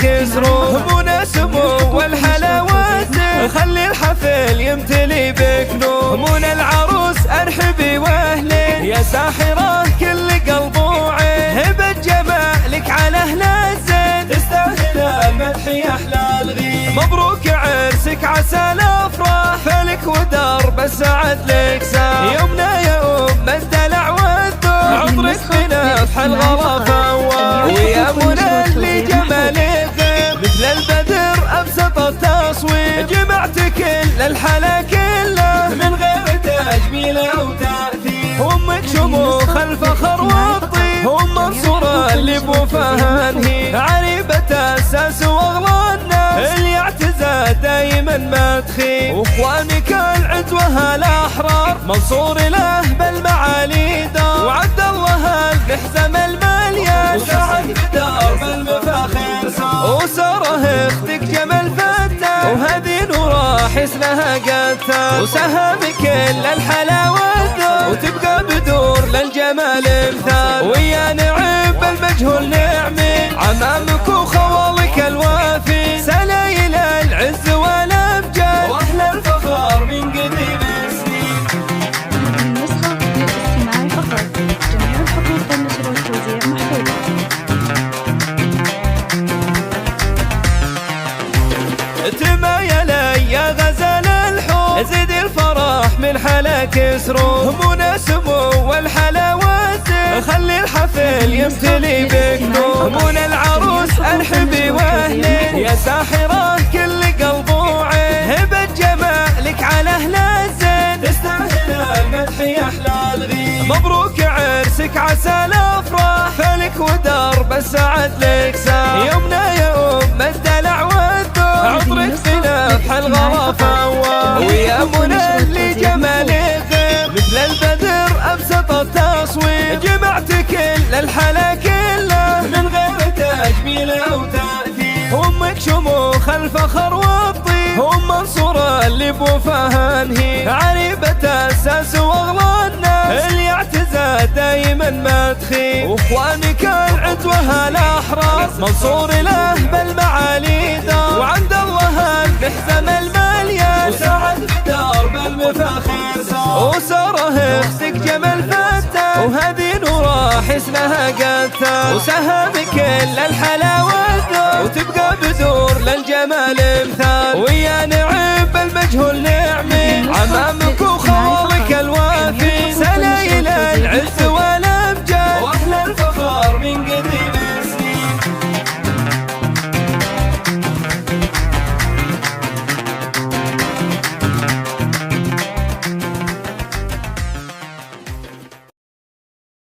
كسروا مناسب والحلاوة خلي الحفل يمتلي بك نور. منى العروس ارحبي واهلين يا ساحرة كل قلب وعين، هبة جمالك على اهل الزين تستاهل المدح يا احلى الغيب. مبروك عرسك عسى الافراح فلك ودرب السعد لك ساح. يومنا يا ام الدلع والذوق عطرك بنفح الغلا فواح. ويا منى اللي جمالك غيب مثل البدر ابسط التصوير، جمعت كل الحلا كله من غير تجميل او تاثير. امك شموخ الفخر والطيب ام منصوره اللي بوفاها نهي، عريبه اساس واغلى الناس اللي اعتزى دايما ما تخيب. واخوانك العدوه الاحرار منصور له بالمعالي دار، وعبد الله الحزم المليان سعد بدار بالمفاخر صار. وساره اختك جمال فتاه وهذه نوره حسنها قتال، وسهم كل الحلاوه وتبقى بدور للجمال مثال. ويا نعم بالمجهول نعمي عمامك وخوالك الوافي، سلايل العز والامجاد واهل الفخر من قديم السنين. النسخة للاستماع فقط، جميع الحقوق النشر والتوزيع محفوظة. تمايلي يا غزل الحب زيد الفرح من حلا كسروا مناسب والحلاوة خلي الحفل يمتلي بك نور. منى العروس ارحبي واهلين يا ساحرة كل قلب وعين، هبة جمالك على اهل الزين تستاهل المدح يا احلى الغيب. مبروك عرسك عسى الافراح فلك ودرب السعد لك ساح. يومنا يا ام الدلع والذوق عطرك بنفح الغلا فواح. ويا منى اللي جمالك غيب مثل البدر ابسط التصوير، جمعت كل الحلا كله من غير تجميل او تاثير. امك شموخ الفخر والطيب ام منصوره اللي بوفاها نهي، عريبه اساس واغلى الناس اللي اعتزى دايما ما تخيب. واخوانك العدوه الاحرار منصور له بالمعالي دار، وعند الله الحزم المليان سعد بدار بالمفاخر صار. وساره اختك جمال فتاه وهذه نوره حسنها قتال، وسهم كل الحلاوه وتبقى بدور للجمال مثال. ويا